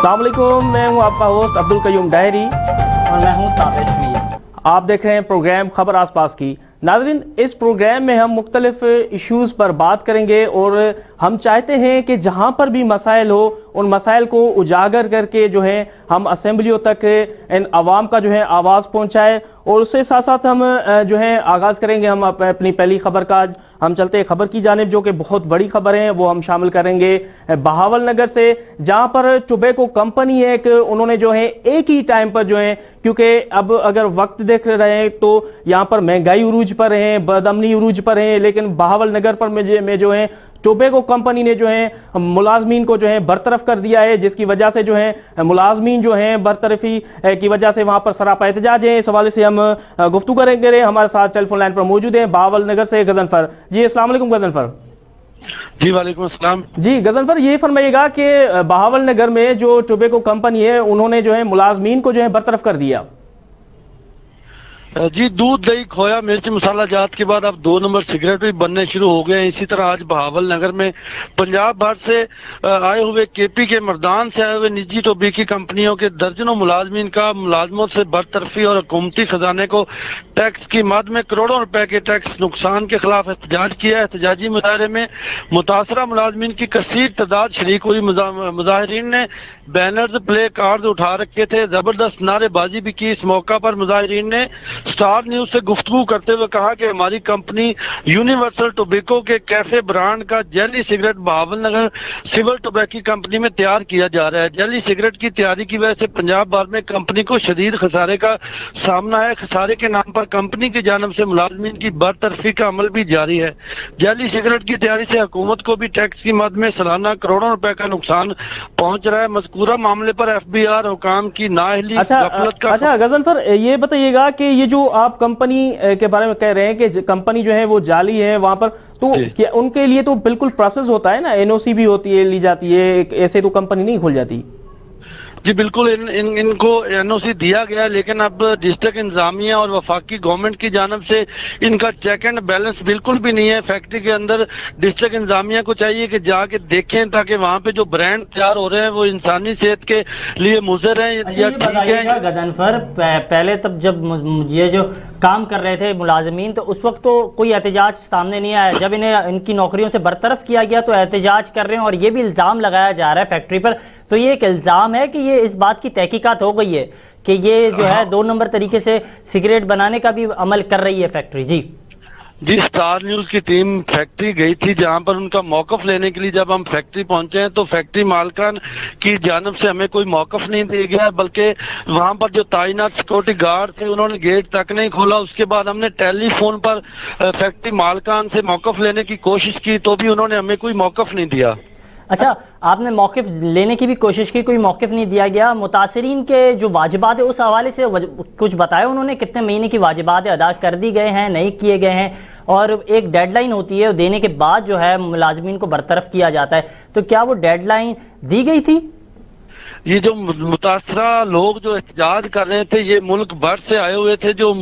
अस्सलाम वालेकुम, मैं हूं आपका होस्ट अब्दुल कयूम डायरी और मैं हूं ताबिश मीर। आप देख रहे हैं प्रोग्राम खबर आसपास की। नाज़रीन, इस प्रोग्राम में हम मुख्तलिफ इश्यूज़ पर बात करेंगे और हम चाहते हैं कि जहां पर भी मसाइल हो उन मसाइल को उजागर करके जो है हम असेंबलियों तक इन आवाम का जो है आवाज़ पहुंचाए। और उससे साथ साथ हम जो है आगाज़ करेंगे हम अपनी पहली खबर का। हम चलते हैं खबर की जानिब, जो कि बहुत बड़ी खबर है, वो हम शामिल करेंगे बहावल नगर से, जहां पर टोबैको कंपनी है कि उन्होंने जो है एक ही टाइम पर जो है, क्योंकि अब अगर वक्त देख रहे हैं तो यहाँ पर महंगाई उरूज पर है, बदअमनी उरूज पर है, लेकिन बहावल नगर पर में जो है टोबैको कंपनी ने जो है मुलाजमीन को जो है बरतरफ कर दिया है, जिसकी वजह से जो है मुलाजमीन जो है बरतरफी की वजह से वहां पर सरापा एहतजाज है। इस हवाले से हम गुफ्तगू करेंगे। हमारे साथ टेलीफोन लाइन पर मौजूद है बहावल नगर से गजनफर जी। अस्सलाम वालेकुम गजनफर जी। वालेकुम अस्सलाम जी। गजनफर, ये फरमाइएगा कि बहावल नगर में जो टोबैको कंपनी है उन्होंने जो है मुलाजमीन को जो है बरतरफ कर दिया। जी, दूध दही खोया मिर्च मसाला जात के बाद अब 2 नंबर सिगरेट भी बनने शुरू हो गए हैं। इसी तरह आज बहावल नगर में पंजाब भर से आए हुए केपी के मर्दान से आए हुए निजी टोबैको कंपनियों के दर्जनों मुलाजमीन का मुलाजमत से बरतरफी और हुकूमती खजाने को टैक्स की मद में करोड़ों रुपए के टैक्स नुकसान के खिलाफ एहतजाज किया। एहतजाजी मुजाहरे में मुतासरा मुलाजमीन की कसीर तादाद शरीक हुई। मुजाहिरीन ने बैनर्स प्ले कार्ड उठा रखे थे, जबरदस्त नारेबाजी भी की। इस मौका पर मुजाहिरीन ने स्टार न्यूज से गुफ्तगू करते हुए कहा कि हमारी कंपनी यूनिवर्सल टोबैको के कैफे ब्रांड का जेली सिगरेट बहावल नगर सिविल टोबैको कंपनी में तैयार किया जा रहा है। जेली सिगरेट की तैयारी की वजह से पंजाब भर में कंपनी को शदीद खसारे का सामना है। खसारे के नाम पर कंपनी की जानब से मुलाजमीन की बरतरफी का अमल भी जारी है। जेली सिगरेट की तैयारी से हुकूमत को भी टैक्स की मद में सालाना करोड़ों रुपए का नुकसान पहुंच रहा है। मज़कूरा मामले पर FBI हुकाम की नाअहली गफलत का। अच्छा गजनफर, ये बताइएगा कि ये जो आप कंपनी के बारे में कह रहे हैं कि कंपनी जो है वो जाली है वहां पर, तो क्या उनके लिए तो बिल्कुल प्रोसेस होता है ना, NOC भी होती है, ली जाती है, ऐसे तो कंपनी नहीं खुल जाती। जी बिल्कुल, इनको NOC दिया गया, लेकिन अब डिस्ट्रिक्ट इंतजामिया और वफाकी गवर्नमेंट की जानब से इनका चेक एंड बैलेंस बिल्कुल भी नहीं है। फैक्ट्री के अंदर डिस्ट्रिक्ट इंतजामिया को चाहिए कि जाके देखें ताकि वहाँ पे जो ब्रांड तैयार हो रहे हैं वो इंसानी सेहत के लिए मुज़र हैं या ठीक है। गजनफर, पहले तब जब ये जो काम कर रहे थे मुलाजमीन, तो उस वक्त तो कोई एहतजाज सामने नहीं आया। जब इन्हें इनकी नौकरियों से बरतरफ किया गया तो एहतजाज कर रहे हैं और ये भी इल्ज़ाम लगाया जा रहा है फैक्ट्री पर। तो ये एक इल्ज़ाम है कि ये इस बात की तहकीकात हो गई है कि ये जो है 2 नंबर तरीके से सिगरेट बनाने का भी अमल कर रही है फैक्ट्री। जी, स्टार न्यूज की टीम फैक्ट्री गई थी, जहां पर उनका मौकफ लेने के लिए जब हम फैक्ट्री पहुंचे हैं तो फैक्ट्री मालकान की जानब से हमें कोई मौकफ नहीं दिया गया, बल्कि वहां पर जो तैनात सिक्योरिटी गार्ड थे उन्होंने गेट तक नहीं खोला। उसके बाद हमने टेलीफोन पर फैक्ट्री मालकान से मौकफ लेने की कोशिश की तो भी उन्होंने हमें कोई मौकफ नहीं दिया। अच्छा, आपने मौक़िफ़ लेने की भी कोशिश की, कोई मौक़िफ़ नहीं दिया गया। मुतासरीन के जो वाजिबात है उस हवाले से कुछ बताया उन्होंने, कितने महीने की वाजिबात अदा कर दी गए हैं, नहीं किए गए हैं, और एक डेडलाइन होती है देने के बाद जो है मुलाजमीन को बरतरफ किया जाता है, तो क्या वो डेडलाइन दी गई थी? ये जो मुतासरा लोग जो एहतजाज कर रहे थे ये मुल्क भर से आए हुए थे, जो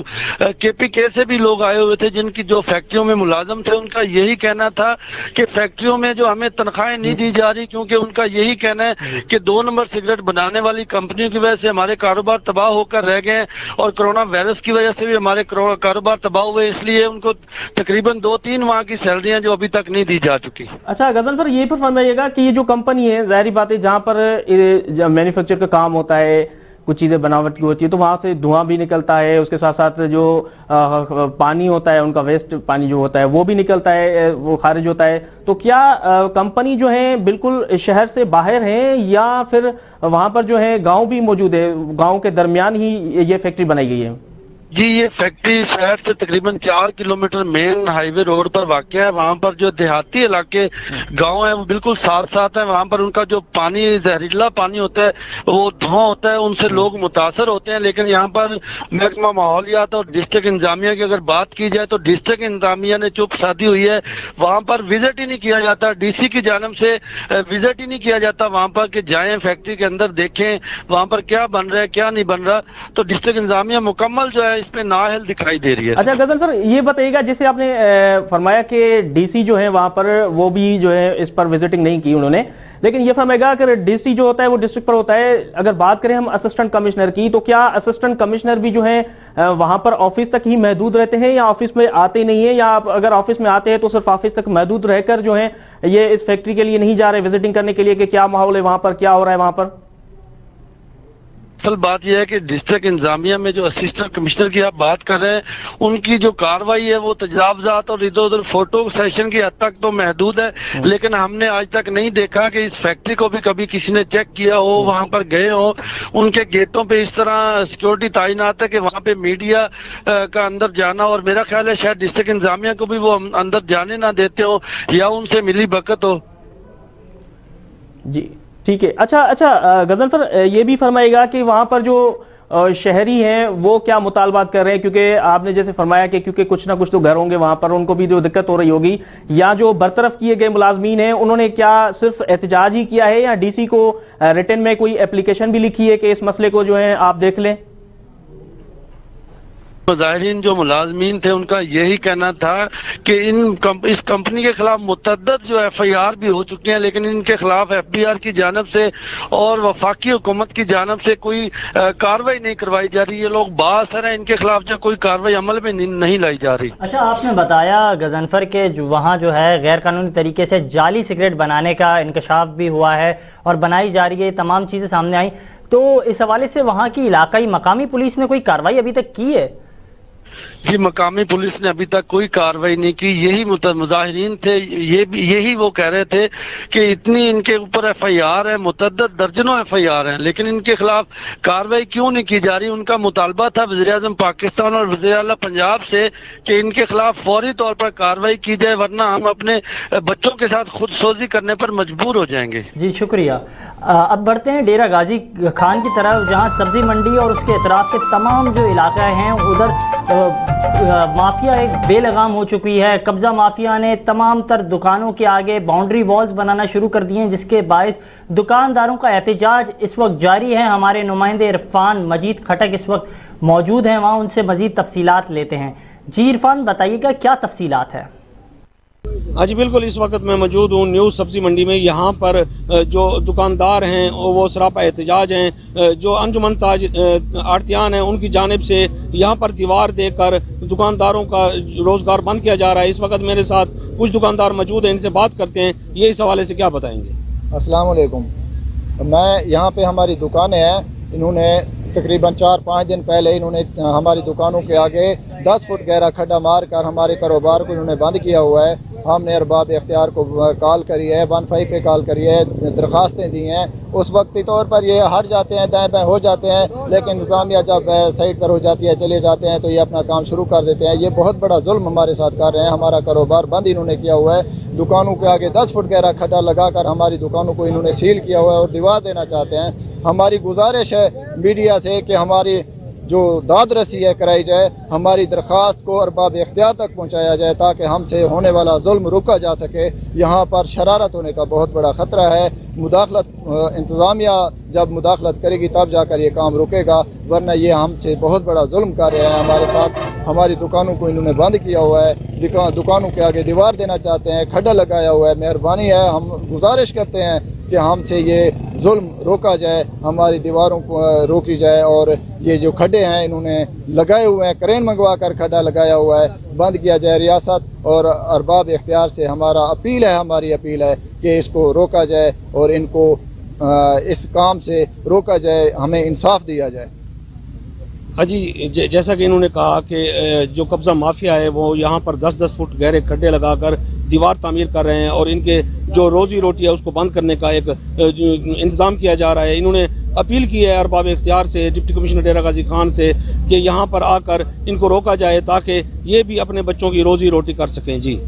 KPK से भी लोग आए हुए थे जिनकी जो फैक्ट्रियों में मुलाजम थे। उनका यही कहना था कि फैक्ट्रियों में जो हमें तनख्वाहें नहीं दी जा रही, क्योंकि उनका यही कहना है कि 2 नंबर सिगरेट बनाने वाली कंपनियों की वजह से हमारे कारोबार तबाह होकर रह गए और कोरोना वायरस की वजह से भी हमारे कारोबार तबाह हुए, इसलिए उनको तकरीबन 2-3 माह की सैलरियां जो अभी तक नहीं दी जा चुकी। अच्छा गजनफर, ये पर फरमाइएगा कि ये जो कंपनी है, जाहिर बात है जहाँ पर मैन्युफैक्चर का काम होता है, कुछ चीज़ें बनावट की होती है, तो वहाँ से धुआं भी निकलता है, उसके साथ साथ जो पानी होता है, उनका वेस्ट पानी जो होता है वो भी निकलता है, वो खारिज होता है। तो क्या कंपनी जो है बिल्कुल शहर से बाहर है या फिर वहाँ पर जो है गांव भी मौजूद है, गांव के दरमियान ही ये फैक्ट्री बनाई गई है? जी, ये फैक्ट्री शहर से तकरीबन 4 किलोमीटर मेन हाईवे रोड पर वाक़या है। वहाँ पर जो देहाती इलाके गांव है वो बिल्कुल साथ साथ है। वहाँ पर उनका जो पानी जहरीला पानी होता है, वो धुआं होता है, उनसे लोग मुतासर होते हैं। लेकिन यहाँ पर महकमा माहौलियात और डिस्ट्रिक्ट इंतजामिया की अगर बात की जाए तो डिस्ट्रिक्ट इंतजामिया ने चुप साधी हुई है। वहाँ पर विजिट ही नहीं किया जाता, DC की जानब से विजिट ही नहीं किया जाता वहाँ पर कि जाएं फैक्ट्री के अंदर देखें वहाँ पर क्या बन रहा है क्या नहीं बन रहा। तो डिस्ट्रिक्ट इंतजामिया मुकम्मल जो है इस पे नाअहल दिखाई दे रही है। अच्छा गजन सर, ये बताइएगा, जैसे आपने फरमाया कि डीसी जो है वहां पर वो भी जो है इस पर विजिटिंग नहीं की उन्होंने, लेकिन ये फरमाएगा अगर डीसी जो होता है वो डिस्ट्रिक्ट पर होता है, अगर बात करें हम असिस्टेंट कमिश्नर की, तो क्या असिस्टेंट कमिश्नर भी जो है वहां पर ऑफिस तक ही महदूद रहते हैं या ऑफिस में आते नहीं है, या अगर ऑफिस में आते हैं तो सिर्फ ऑफिस तक महदूद रहकर जो है ये इस फैक्ट्री के लिए नहीं जा रहे विजिटिंग करने के लिए कि क्या माहौल है वहां पर, क्या हो रहा है वहां पर? असल बात यह है कि डिस्ट्रिक्ट इंतजामिया में जो असिस्टेंट कमिश्नर की आप बात कर रहे हैं, उनकी जो कार्रवाई है वो तजावजात और इधर उधर फोटो सेशन की हद तक तो महदूद है, लेकिन हमने आज तक नहीं देखा कि इस फैक्ट्री को भी कभी किसी ने चेक किया हो, वहां पर गए हो। उनके गेटों पे इस तरह सिक्योरिटी तैनात है कि वहां पे मीडिया का अंदर जाना, और मेरा ख्याल है शायद डिस्ट्रिक्ट इंतजामिया को भी वो अंदर जाने ना देते हो या उनसे मिली भगत हो। जी ठीक है। अच्छा गजन सर, ये भी फरमाएगा कि वहां पर जो शहरी हैं वो क्या मुतालबात कर रहे हैं, क्योंकि आपने जैसे फरमाया कि क्योंकि कुछ ना कुछ तो घर होंगे वहां पर, उनको भी जो दिक्कत हो रही होगी, या जो बरतरफ किए गए मुलाजमीन हैं उन्होंने क्या सिर्फ एहतजाज ही किया है या डीसी को रिटन में कोई एप्लीकेशन भी लिखी है कि इस मसले को जो है आप देख लें? मुजाहिरीन जो मुलाजमीन थे उनका यही कहना था कि इस कंपनी के खिलाफ मुतअद्दिद जो FIR भी हो चुकी हैं, लेकिन इनके खिलाफ FBR की जानब से और वफाकी हुकूमत की जानब से कोई कार्रवाई नहीं करवाई जा रही। ये लोग बासर हैं, इनके खिलाफ जो कोई कार्रवाई अमल में नहीं लाई जा रही। अच्छा, आपने बताया गजनफर के वहाँ जो है गैर कानूनी तरीके से जाली सिगरेट बनाने का इंकशाफ भी हुआ है और बनाई जा रही है, तमाम चीज़ें सामने आई, तो इस हवाले से वहाँ की इलाकाई मकामी पुलिस ने कोई कार्रवाई अभी तक की है? जी, मकामी पुलिस ने अभी तक कोई कार्रवाई नहीं की। यही मुजाहिरीन थे, यही वो कह रहे थे कि इतनी इनके ऊपर FIR है, मुतअद्दिद दर्जनों FIR हैं, लेकिन इनके खिलाफ कार्रवाई क्यों नहीं की जा रही। उनका मुतालबा था वज़ीर-ए-आज़म पाकिस्तान और वज़ीर-ए-आला पंजाब से कि इनके खिलाफ फौरी तौर पर कार्रवाई की जाए, वरना हम अपने बच्चों के साथ खुद सोजी करने पर मजबूर हो जाएंगे। जी शुक्रिया। अब बढ़ते हैं डेरा गाजी खान की तरफ, जहाँ सब्जी मंडी और उसके अतराफ के तमाम जो इलाके हैं उधर माफिया एक बेलगाम हो चुकी है। कब्जा माफिया ने तमाम तर दुकानों के आगे बाउंड्री वॉल्स बनाना शुरू कर दिए हैं, जिसके बायस दुकानदारों का एहतजाज इस वक्त जारी है। हमारे नुमाइंदे इरफान मजीद खटक इस वक्त मौजूद हैं, वहाँ उनसे मजीद तफसीलात लेते हैं। जी इरफान, बताइएगा क्या तफसीलात है? हाँ जी बिल्कुल, इस वक्त मैं मौजूद हूँ न्यू सब्जी मंडी में। यहाँ पर जो दुकानदार हैं वो सरापा एहतजाज हैं। जो अंजुमन ताज आड़तियान हैं उनकी जानिब से यहाँ पर दीवार देकर दुकानदारों का रोजगार बंद किया जा रहा है। इस वक्त मेरे साथ कुछ दुकानदार मौजूद हैं, इनसे बात करते हैं, ये इस हवाले से क्या बताएंगे। अस्सलाम वालेकुम। मैं यहाँ पे हमारी दुकानें हैं, इन्होंने तकरीबन 4-5 दिन पहले इन्होंने हमारी दुकानों के आगे 10 फुट गहरा खड्डा मार कर हमारे कारोबार को इन्होंने बंद किया हुआ है। हमने अरबाब इख्तियार को कॉल करी है, 15 पे कॉल करी है, दरख्वास्तें दी हैं। उस वक्ती तौर पर ये हट जाते हैं, दाएं बाएं हो जाते हैं, लेकिन इंतजामिया जब साइड पर हो जाती है, चले जाते हैं, तो ये अपना काम शुरू कर देते हैं। ये बहुत बड़ा जुल्म हमारे साथ कर रहे हैं। हमारा कारोबार बंद इन्होंने किया हुआ है। दुकानों के आगे 10 फुट गहरा खड्डा लगाकर हमारी दुकानों को इन्होंने सील किया हुआ है और दीवार देना चाहते हैं। हमारी गुजारिश है मीडिया से कि हमारी जो दाद रसी है कराई जाए, हमारी दरख्वास्त को अरबाब इख्तियार तक पहुंचाया जाए ताकि हमसे होने वाला जुल्म रोका जा सके। यहाँ पर शरारत होने का बहुत बड़ा ख़तरा है। मुदाखलत इंतज़ामिया जब मुदाखलत करेगी तब जाकर ये काम रुकेगा, वरना ये हमसे बहुत बड़ा जुल्म कर रहे हैं हमारे साथ। हमारी दुकानों को इन्होंने बंद किया हुआ है, दुकानों के आगे दीवार देना चाहते हैं, खड्डा लगाया हुआ है। मेहरबानी है, हम गुजारिश करते हैं कि हमसे ये जुल्म रोका जाए, हमारी दीवारों को रोकी जाए, और ये जो खड्डे हैं इन्होंने लगाए हुए हैं, क्रेन मंगवा कर खड्डा लगाया हुआ है, बंद किया जाए। रियासत और अरबाब इख्तियार से हमारी अपील है कि इसको रोका जाए और इनको इस काम से रोका जाए, हमें इंसाफ दिया जाए। हाँ जी, जैसा कि इन्होंने कहा कि जो कब्जा माफिया है वो यहाँ पर 10-10 फुट गहरे खड्डे लगाकर दीवार तामीर कर रहे हैं और इनके जो रोजी रोटी है उसको बंद करने का एक इंतजाम किया जा रहा है। इन्होंने अपील की है अरबाब इख्तियार से, डिप्टी कमिश्नर डेरा गाजी खान से, कि यहाँ पर आकर इनको रोका जाए ताकि ये भी अपने बच्चों की रोजी रोटी कर सकें। जी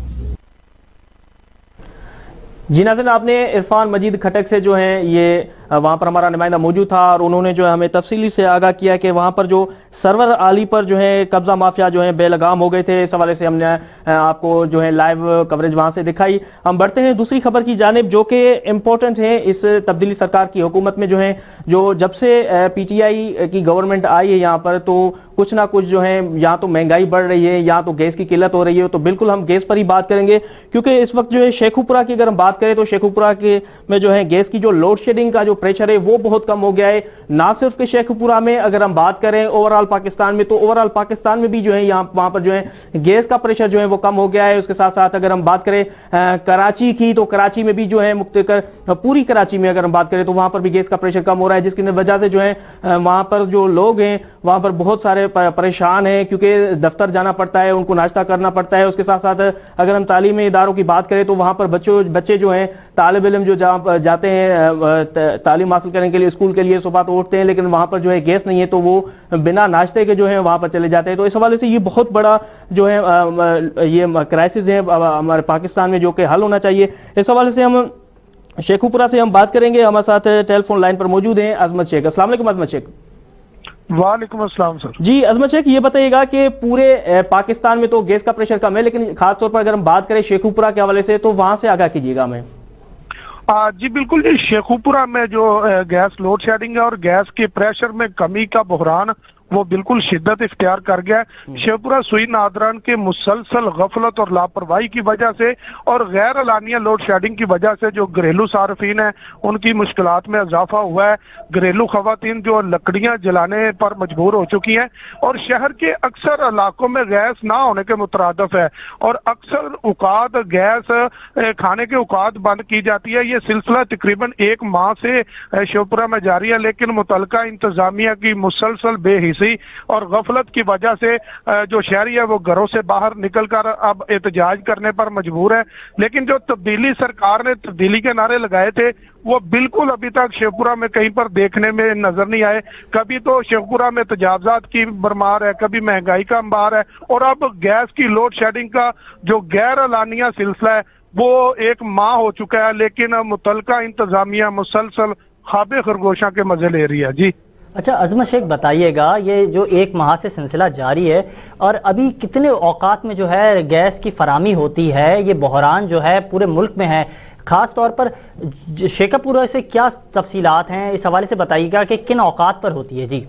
नाज़रीन, आपने इरफान मजीद खटक से जो है ये वहां पर हमारा नुमाइंदा मौजूद था और उन्होंने जो है हमें तफसीली से आगाह किया कि वहां पर जो सर्वर आली पर जो है कब्जा माफिया जो है बेलगाम हो गए थे। इस हवाले से हमने आपको जो है लाइव कवरेज वहां से दिखाई। हम बढ़ते हैं दूसरी खबर की जानिब जो कि इंपॉर्टेंट है इस तब्दीली सरकार की हुकूमत में, जो है जो जब से पीटीआई की गवर्नमेंट आई है यहाँ पर, तो कुछ ना कुछ जो है या तो महंगाई बढ़ रही है या तो गैस की किल्लत हो रही है। तो बिल्कुल हम गैस पर ही बात करेंगे, क्योंकि इस वक्त जो है शेखुपुरा की अगर हम बात करें तो शेखुपुरा के में जो है गैस की जो लोड शेडिंग का जो प्रेशर है वो बहुत कम हो गया है। ना सिर्फ के शेखुपुरा में, अगर हम बात करें ओवरऑल पाकिस्तान में, तो ओवरऑल पाकिस्तान में भी जो है यहाँ वहां पर जो है गैस का प्रेशर जो है वो कम हो गया है। उसके साथ साथ अगर हम बात करें कराची की, तो कराची में भी जो है पूरी कराची में अगर हम बात करें तो वहां पर भी गैस का प्रेशर कम हो रहा है, जिसकी वजह से जो है वहां पर जो लोग हैं वहां पर बहुत सारे परेशान हैं, क्योंकि दफ्तर जाना पड़ता है, उनको नाश्ता करना पड़ता है। उसके साथ साथ अगर हम तालीमी इदारों की बात करें तो वहां पर बच्चे जो हैं तालिब इल्म जो जाते हैं तालीम हासिल करने के लिए स्कूल के लिए, सुबह तो उठते हैं लेकिन वहां पर जो है गैस नहीं है तो वो बिना नाश्ते के जो है वहां पर चले जाते हैं। तो इस हवाले से ये बहुत बड़ा जो है ये क्राइसिस है हमारे पाकिस्तान में, जो कि हल होना चाहिए। इस हवाले से हम शेखुपुरा से हम बात करेंगे। हमारे साथ टेलीफोन लाइन पर मौजूद हैं अजमत शेख। अस्सलाम वालेकुम अजमत शेख। वालेकुम अस्सलाम सर। जी अजमत शेख, ये बताइएगा कि पूरे पाकिस्तान में तो गैस का प्रेशर कम है, लेकिन खासतौर पर अगर हम बात करें शेखुपुरा के हवाले से तो वहां से आगाह कीजिएगा हमें। जी बिल्कुल जी, शेखुपुरा में जो गैस लोड शेडिंग है और गैस के प्रेशर में कमी का बहरान वो बिल्कुल शिद्दत इख्तियार कर गया है। शेखुपुरा सुई नादरान के मुसलसल गफलत और लापरवाही की वजह से और गैर अलानिया लोड शेडिंग की वजह से जो घरेलू सार्फिन है उनकी मुश्किलात में इजाफा हुआ है। घरेलू खवातीन जो लकड़ियां जलाने पर मजबूर हो चुकी हैं और शहर के अक्सर इलाकों में गैस ना होने के मुतरादफ है और अक्सर औकात गैस खाने के औकात बंद की जाती है। ये सिलसिला तकरीबन 1 माह से शेखुपुरा में जारी है, लेकिन मुतलका इंतजामिया की मुसलसल बेहिस और गफलत की वजह से जो शहरी है वो घरों से बाहर निकलकर अब एहतजाज करने पर मजबूर है। लेकिन जो तब्दीली सरकार ने तब्दीली के नारे लगाए थे वो बिल्कुल अभी तक शेखुपुरा में कहीं पर देखने में नजर नहीं आए। कभी तो शेखुपुरा में तजावजात की भरमार है, कभी महंगाई का अंबार है और अब गैस की लोड शेडिंग का जो गैर अलानिया सिलसिला है वो 1 माह हो चुका है, लेकिन मुतलका इंतजामिया मुसलसल ख्वाबे खरगोशा के मजे ले रही है। जी अच्छा अजमत शेख, बताइएगा ये जो 1 माह से सिलसिला जारी है और अभी कितने औकात में जो है गैस की फरामी होती है, ये बहरान जो है पूरे मुल्क में है, खास तौर पर शेखुपुरा से क्या तफसीलात हैं इस हवाले से बताइएगा कि किन औकात पर होती है। जी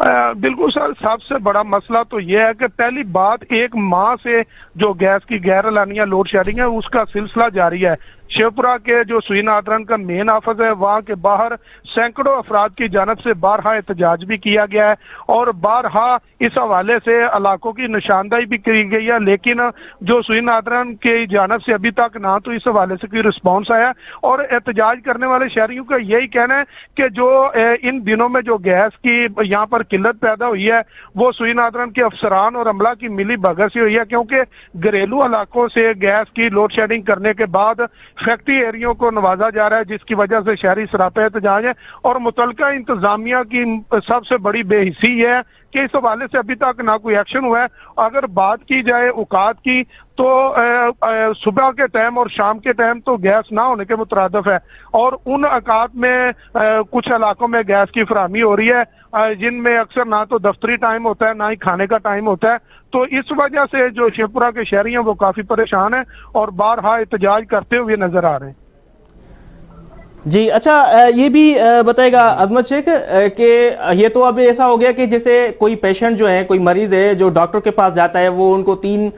बिल्कुल सर, सबसे बड़ा मसला तो यह है कि पहली बात 1 माह से जो गैस की गैर अलानिया लोड शेडिंग है उसका सिलसिला जारी है। शेखुपुरा के जो सुई नादरान का मेन ऑफिस है वहां के बाहर सैकड़ों अफराद की जानब से बारहा एहतजाज भी किया गया है और बारहा इस हवाले से इलाकों की निशानदाही भी की गई है, लेकिन जो सुई नादरान की जानब से अभी तक ना तो इस हवाले से कोई रिस्पॉन्स आया और एहतजाज करने वाले शहरियों का यही कहना है कि जो इन दिनों में जो गैस की यहाँ पर किल्लत पैदा हुई है वो सुई नादरान के अफसरान और अमला की मिली भगत से हुई है, क्योंकि घरेलू इलाकों से गैस की लोड शेडिंग करने के बाद फैक्ट्री एरियो को नवाजा जा रहा है, जिसकी वजह से शहरी सरापे एहतजाज है और मुतलका इंतजामिया की सबसे बड़ी बेहिसी है कि इस हवाले से अभी तक ना कोई एक्शन हुआ है। अगर बात की जाए औकात की तो सुबह के टाइम और शाम के टाइम तो गैस ना होने के मुतरादफ है और उन औकात में कुछ इलाकों में गैस की फराहमी हो रही है जिनमें अक्सर ना तो दफ्तरी टाइम होता है ना ही खाने का टाइम होता है। तो इस वजह से जो शेखुपुरा के शहरी हैं वो काफी परेशान हैं और बारहा एहतजाज करते हुए नजर आ रहे हैं। जी अच्छा, ये भी बताएगा अजमत शेख कि ये तो अब ऐसा हो गया कि जैसे कोई पेशेंट जो है, कोई मरीज है जो डॉक्टर के पास जाता है वो उनको 3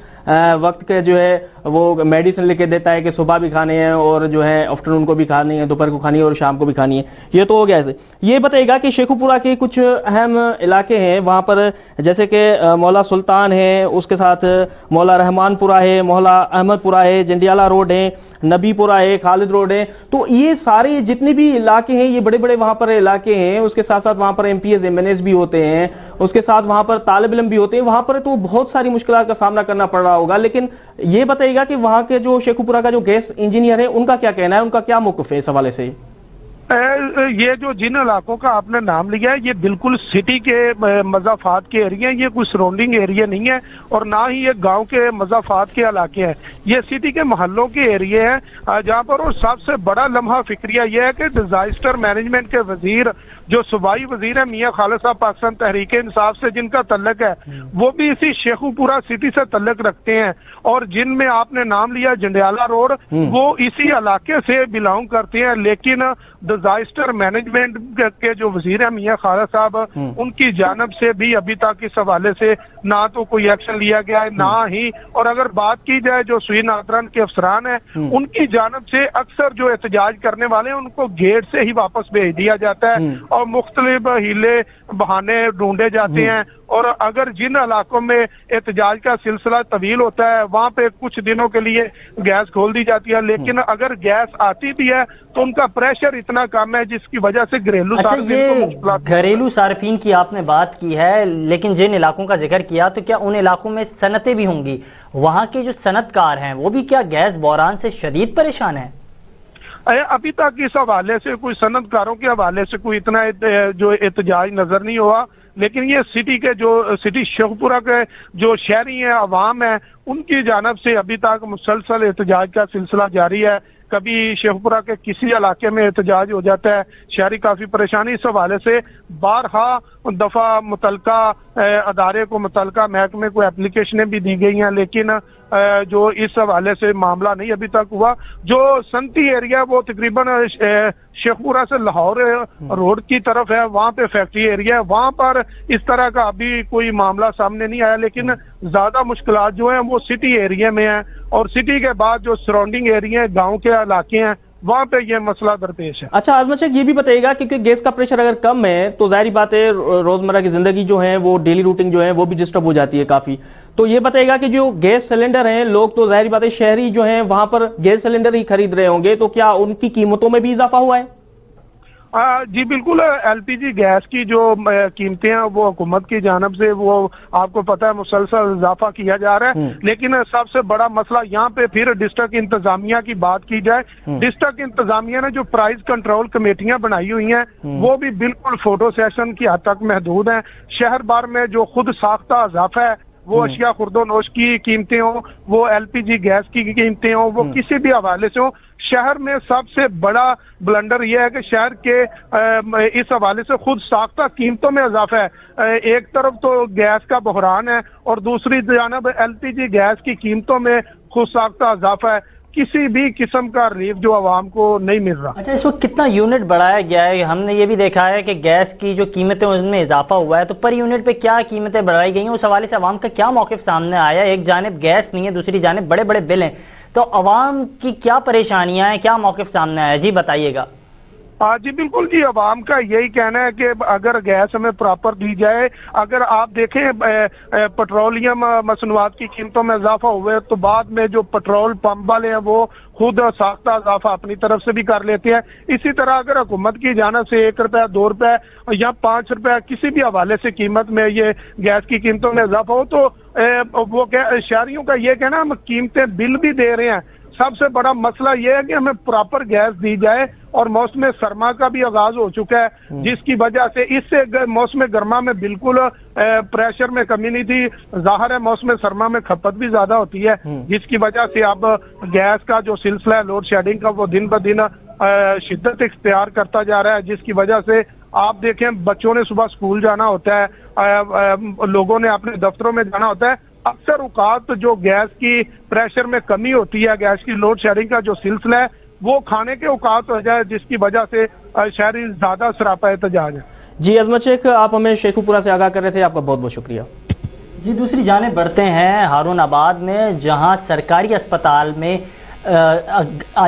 वक्त के जो है वो मेडिसिन लिखे देता है कि सुबह भी खाने हैं और जो है आफ्टरनून को भी खानी है, दोपहर को खानी है और शाम को भी खानी है। ये तो हो गया ऐसे। ये बताइएगा कि शेखुपुरा के कुछ अहम इलाके हैं वहाँ पर, जैसे कि मौला सुल्तान है, उसके साथ मौला रहमानपुरा है, मौला अहमदपुरा है, जंडियाला रोड है, नबीपुरा है, खालिद रोड है। तो ये सारे जितने भी इलाके हैं ये बड़े बड़े वहाँ पर इलाके हैं। उसके साथ साथ वहाँ पर MPs MNS भी होते हैं, उसके साथ वहाँ पर तालिब इल्म भी होते हैं। वहाँ पर तो बहुत सारी मुश्किलात का सामना करना पड़ रहा होगा, लेकिन ये बताइएगा कि वहां के जो शेखुपुरा का जो गैस इंजीनियर है उनका क्या कहना है, उनका क्या मौक़िफ़ है इस हवाले से? ये जो जिन इलाकों का आपने नाम लिया है ये बिल्कुल सिटी के मज़ाफात के एरिया हैं, ये कोई सराउंडिंग एरिया नहीं है और ना ही ये गांव के मज़ाफात के इलाके हैं, ये सिटी के मोहल्लों के एरिया हैं जहां पर। और सबसे बड़ा लम्हा फिक्रिया यह है कि डिजास्टर मैनेजमेंट के वजीर जो सूबाई वजीर है मियां खालिद साहब पाकिस्तान तहरीक इंसाफ से जिनका तल्लक है वो भी इसी शेखुपुरा सिटी से तल्लक रखते हैं, और जिनमें आपने नाम लिया जंडियाला रोड वो इसी इलाके से बिलोंग करते हैं। लेकिन डिजास्टर मैनेजमेंट के जो वजीर है मियां खालिद साहब उनकी जानब से भी अभी तक इस हवाले से ना तो कोई एक्शन लिया गया है ना ही, और अगर बात की जाए जो सुई नादरन के अफसरान है उनकी जानब से अक्सर जो एहतजाज करने वाले हैं उनको गेट से ही वापस भेज दिया जाता है और मुख्तलिफ हीले बहाने ढूंढे जाते हैं। और अगर जिन इलाकों में एहतजाज का सिलसिला तवील होता है वहां पे कुछ दिनों के लिए गैस खोल दी जाती है, लेकिन अगर गैस आती भी है तो उनका प्रेशर इतना कम है जिसकी वजह से घरेलू घरेलू सार्फिन की आपने बात की है, लेकिन जिन इलाकों का जिक्र किया तो क्या उन इलाकों में सनतें भी होंगी? वहां के जो सनतकार हैं वो भी क्या गैस बहरान से शदीद परेशान है? अभी तक इस हवाले से कोई सनतकारों के हवाले से कोई इतना जो एहतजाज नजर नहीं हुआ, लेकिन ये सिटी के जो सिटी शेखपुरा के जो शहरी हैं अवाम है उनकी जानब से अभी तक मुसलसल एहतजाज का सिलसिला जारी है। कभी शेखपुरा के किसी इलाके में एहतजाज हो जाता है, शहरी काफी परेशानी इस हवाले से बारहा दफा मुतलका अदारे को मुतलका महकमे को एप्लीकेशनें भी दी गई हैं, लेकिन जो इस हवाले से मामला नहीं अभी तक हुआ। जो सनती एरिया वो तकरीबन शेखपुरा से लाहौर रोड की तरफ है, वहां पे फैक्ट्री एरिया है, वहां पर इस तरह का अभी कोई मामला सामने नहीं आया, लेकिन ज्यादा मुश्किलात जो है वो सिटी एरिया में है और सिटी के बाद जो सराउंडिंग एरिया है गाँव के इलाके हैं वहां पे ये मसला दरपेश है। अच्छा आजमत शेख ये भी बताइएगा क्योंकि गैस का प्रेशर अगर कम है तो जाहिर बात है रोजमर्रा की जिंदगी जो है वो डेली रूटीन जो है वो भी डिस्टर्ब हो जाती है काफी। तो ये बताइएगा कि जो गैस सिलेंडर हैं लोग तो जाहिर बात है शहरी जो हैं वहां पर गैस सिलेंडर ही खरीद रहे होंगे, तो क्या उनकी कीमतों में भी इजाफा हुआ है? जी बिल्कुल, एलपीजी गैस की जो कीमतें हैं वो हुकूमत की जानब से वो आपको पता है मुसलसल इजाफा किया जा रहा है, लेकिन सबसे बड़ा मसला यहाँ पे फिर डिस्ट्रिक्ट इंतजामिया की बात की जाए, डिस्ट्रिक्ट इंतजामिया ने जो प्राइस कंट्रोल कमेटियां बनाई हुई हैं वो भी बिल्कुल फोटो सेशन की हद तक महदूद है। शहर भर में जो खुद साख्ता इजाफा है वो अशिया खुर्दोनोश की कीमतें हो, वो एलपीजी गैस की कीमतें हो, वो किसी भी हवाले से हो, शहर में सबसे बड़ा ब्लंडर यह है कि शहर के इस हवाले से खुद साख्ता कीमतों में इजाफा है। एक तरफ तो गैस का बहरान है और दूसरी जानब एलपीजी गैस की कीमतों में खुद साख्ता इजाफा है। किसी भी किस्म का रिलीफ जो आवाम को नहीं मिल रहा। अच्छा, इस वक्त कितना यूनिट बढ़ाया गया है? हमने ये भी देखा है कि गैस की जो कीमतें उनमें इजाफा हुआ है, तो पर यूनिट पे क्या कीमतें बढ़ाई गई हैं? उस हवाले से आवाम का क्या मौक़िफ़ सामने आया? एक जानिब गैस नहीं है, दूसरी जानिब बड़े बड़े बिल हैं, तो आवाम की क्या परेशानियां हैं, क्या मौक़िफ़ सामने आया? जी बताइएगा। जी बिल्कुल जी, अवाम का यही कहना है कि अगर गैस हमें प्रॉपर दी जाए, अगर आप देखें पेट्रोलियम मसनूआत की कीमतों में इजाफा हुए तो बाद में जो पेट्रोल पंप वाले हैं वो खुद साख्ता इजाफा अपनी तरफ से भी कर लेते हैं। इसी तरह अगर हुकूमत की जानब से 1 रुपया 2 रुपया या 5 रुपया किसी भी हवाले से कीमत में ये गैस की कीमतों में इजाफा हो तो वो शहरियों का ये कहना हम कीमतें बिल भी दे रहे हैं। सबसे बड़ा मसला यह है कि हमें प्रॉपर गैस दी जाए, और मौसम सरमा का भी आगाज हो चुका है जिसकी वजह से इससे मौसम गर्मा में बिल्कुल प्रेशर में कमी नहीं थी। जाहिर है मौसम सरमा में खपत भी ज्यादा होती है जिसकी वजह से अब गैस का जो सिलसिला है लोड शेडिंग का वो दिन ब दिन शिद्दत इख्तियार करता जा रहा है, जिसकी वजह से आप देखें बच्चों ने सुबह स्कूल जाना होता है, लोगों ने अपने दफ्तरों में जाना होता है। अक्सर औकात जो गैस की प्रेशर में कमी होती है, गैस की लोड शेडिंग का जो सिलसिला है वो खाने के औकात हो जाए, जिसकी वजह से शहरी ज्यादा सरापा एहतजाज है। जी अजमत शेख, आप हमें शेखुपुरा से आगाह कर रहे थे, आपका बहुत बहुत शुक्रिया। जी दूसरी जानिब बढ़ते हैं हारून आबाद में, जहां सरकारी अस्पताल में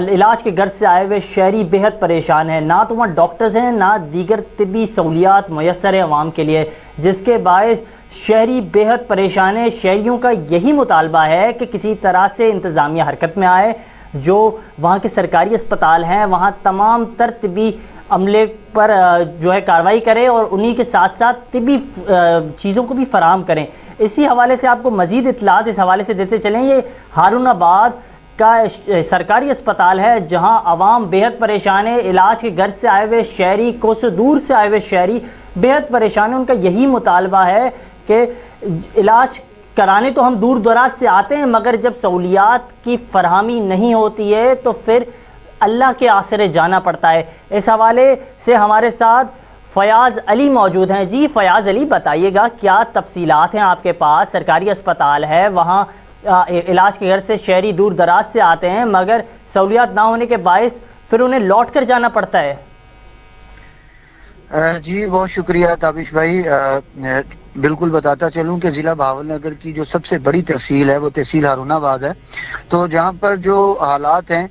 इलाज के गर्ज से आए हुए शहरी बेहद परेशान हैं। ना तो वहाँ डॉक्टर्स हैं ना दीगर तिब्बी सहूलियात मैसर है आवाम के लिए, जिसके बायस शहरी बेहद परेशान है। शहरियों का यही मुतालबा है कि किसी तरह से इंतज़ामिया हरकत में आए, जो वहाँ के सरकारी अस्पताल हैं वहाँ तमाम तर तिब्बी अमले पर जो है कार्रवाई करें और उन्हीं के साथ साथ तिब्बी चीज़ों को भी फराहम करें। इसी हवाले से आपको मज़ीद इत्तलात इस हवाले से देते चलें। ये हारून आबाद का सरकारी अस्पताल है जहां आवाम बेहद परेशान है। इलाज के घर से आए हुए शहरी, कोसों दूर से आए हुए शहरी बेहद परेशान है। उनका यही मुतालबा है कि इलाज कराने तो हम दूर दराज से आते हैं, मगर जब सहूलियात की फरहमी नहीं होती है तो फिर अल्लाह के आसरे जाना पड़ता है। इस हवाले से हमारे साथ फयाज अली मौजूद हैं। जी फयाज अली, बताइएगा क्या तफसीलात हैं आपके पास? सरकारी अस्पताल है, वहाँ इलाज के घर से शहरी दूर दराज से आते हैं, मगर सहूलियात ना होने के बायस फिर उन्हें लौट कर जाना पड़ता है। जी बहुत शुक्रिया ताबिश भाई। बिल्कुल बताता चलूं कि ज़िला भावलनगर की जो सबसे बड़ी तहसील है वो तहसील हारूनाबाद है। तो जहाँ पर जो हालात हैं,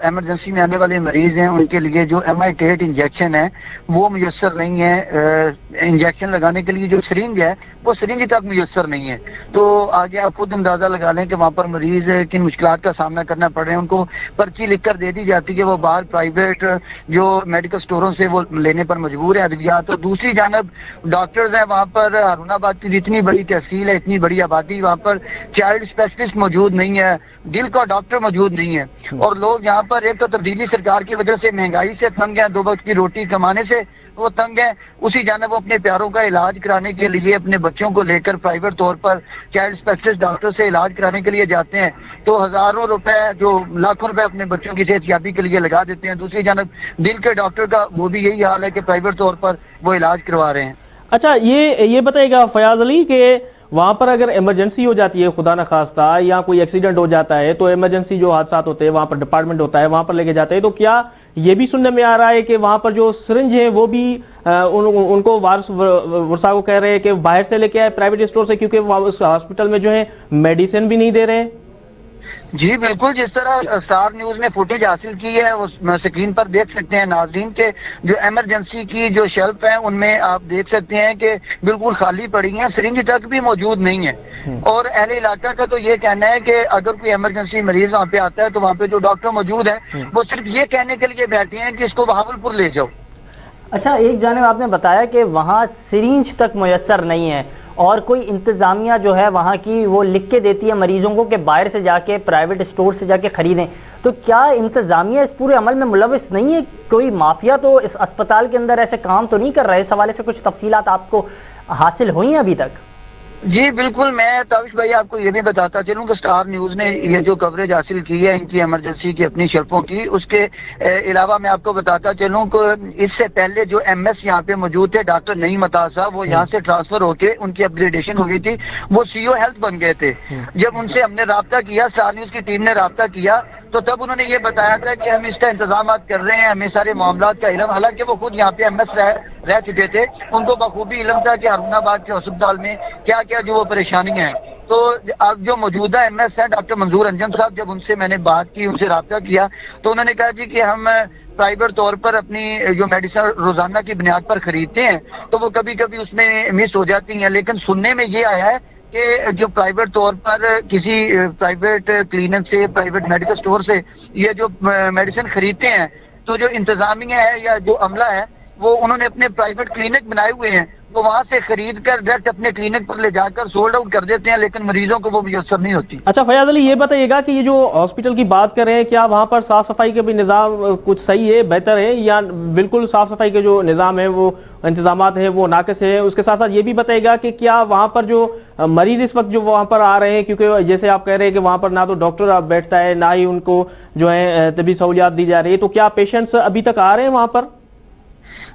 एमरजेंसी में आने वाले मरीज हैं, उनके लिए जो MI-8 इंजेक्शन है वो मुयस्सर नहीं है। इंजेक्शन लगाने के लिए जो सिरिंज है वो सिरिंज तक मुयस्सर नहीं है। तो आगे आप खुद अंदाजा लगा लें कि वहाँ पर मरीज किन मुश्किलात का सामना करना पड़ रहा है। उनको पर्ची लिख कर दे दी जाती है, वो बाहर प्राइवेट जो मेडिकल स्टोरों से वो लेने पर मजबूर है अद्वियात। तो दूसरी जानब डॉक्टर्स हैं वहाँ पर, हारूनाबाद की जितनी बड़ी तहसील है, इतनी बड़ी आबादी, वहाँ पर चाइल्ड स्पेशलिस्ट मौजूद नहीं है, दिल का डॉक्टर मौजूद नहीं है। और लोग यहाँ पर एक तो तब्दीली सरकार की वजह से महंगाई से तंग है, 2 वक्त की रोटी कमाने से वो तंग है, उसी जाने वो अपने प्यारों का इलाज कराने के लिए अपने बच्चों को लेकर प्राइवेट तौर पर चाइल्ड स्पेशलिस्ट डॉक्टर से इलाज कराने के लिए जाते हैं। तो हजारों रुपए, जो लाखों रुपए अपने बच्चों की सेहतयाबी के लिए लगा देते हैं। दूसरी जानब दिल के डॉक्टर का वो भी यही हाल है कि प्राइवेट तौर पर वो इलाज करवा रहे हैं। अच्छा, ये बताइएगा फयाज अली कि वहाँ पर अगर इमरजेंसी हो जाती है, खुदा न खास्ता, या कोई एक्सीडेंट हो जाता है, तो इमरजेंसी जो हादसा होते हैं वहाँ पर डिपार्टमेंट होता है, वहाँ पर लेके जाते हैं, तो क्या ये भी सुनने में आ रहा है कि वहाँ पर जो सिरिंज है वो भी उनको वारस वर्षा को कह रहे हैं कि बाहर से लेके आए प्राइवेट स्टोर से, क्योंकि उस हॉस्पिटल में जो है मेडिसिन भी नहीं दे रहे हैं? जी बिल्कुल, जिस तरह स्टार न्यूज ने फुटेज हासिल की है वो स्क्रीन पर देख सकते हैं नाजरीन के जो इमरजेंसी की जो शेल्फ है उनमें आप देख सकते हैं कि बिल्कुल खाली पड़ी हैं, सिरिंज तक भी मौजूद नहीं है। और अहले इलाका का तो ये कहना है कि अगर कोई इमरजेंसी मरीज वहाँ पे आता है तो वहाँ पे जो डॉक्टर मौजूद है वो सिर्फ ये कहने के लिए बैठे हैं कि इसको बहावलपुर ले जाओ। अच्छा, एक जानिब आपने बताया कि वहाँ सिरिंज तक मुयस्सर नहीं है और कोई इंतज़ामिया जो है वहाँ की वो लिख के देती है मरीजों को कि बाहर से जाके प्राइवेट स्टोर से जाके खरीदें। तो क्या इंतज़ामिया इस पूरे अमल में मुलविस नहीं है? कोई माफिया तो इस अस्पताल के अंदर ऐसे काम तो नहीं कर रहा है? इस हवाले से कुछ तफसीलात आपको हासिल हुई हैं अभी तक? जी बिल्कुल, मैं ताबिश भाई आपको ये भी बताता चलूं कि स्टार न्यूज ने ये जो कवरेज हासिल की है इनकी इमरजेंसी की अपनी शेल्फों की, उसके अलावा मैं आपको बताता चलूं कि इससे पहले जो MS यहाँ पे मौजूद थे डॉक्टर नईम अता साहब, वो यहाँ से ट्रांसफर होके उनकी अपग्रेडेशन हो गई थी, वो CO हेल्थ बन गए थे। जब उनसे हमने राब्ता किया, स्टार न्यूज की टीम ने राब्ता किया, तो तब उन्होंने ये बताया था कि हम इसका इंतजाम कर रहे हैं, हमें सारे मामलात का इल्म, हालांकि वो खुद यहाँ पे MS रह चुके थे, उनको बखूबी इल्म था कि हारूनाबाद के अस्पताल में क्या क्या जो वो परेशानियां हैं। तो अब जो मौजूदा MS है डॉक्टर मंजूर अंजम साहब, जब उनसे मैंने बात की, उनसे राब्ता किया, तो उन्होंने कहा जी कि हम प्राइवेट तौर पर अपनी जो मेडिसिन रोजाना की बुनियाद पर खरीदते हैं तो वो कभी कभी उसमें मिस हो जाती हैं, लेकिन सुनने में ये आया है कि जो प्राइवेट तौर पर किसी प्राइवेट क्लिनिक से, प्राइवेट मेडिकल स्टोर से ये जो मेडिसिन खरीदते हैं, तो जो इंतजामिया है या जो अमला है वो उन्होंने अपने प्राइवेट क्लिनिक बनाए हुए हैं, तो वहाँ से खरीद कर डायरेक्ट अपने क्लिनिक पर ले जाकर सोल्ड आउट कर देते हैं, लेकिन मरीजों को वो मुयस्सर नहीं होती। अच्छा फयाज अली, ये बताइएगा कि ये जो हॉस्पिटल की बात कर रहे हैं, क्या वहाँ पर साफ सफाई के भी निज़ाम कुछ सही है, बेहतर है, या बिल्कुल साफ सफाई के जो निज़ाम है वो इंतजामात है वो नाकिस है? उसके साथ साथ ये भी बताइएगा कि क्या वहाँ पर जो मरीज इस वक्त जो वहाँ पर आ रहे हैं, क्योंकि जैसे आप कह रहे हैं कि वहाँ पर ना तो डॉक्टर बैठता है, ना ही उनको जो है तबी सहूलियात दी जा रही है, तो क्या पेशेंट्स अभी तक आ रहे हैं वहाँ पर?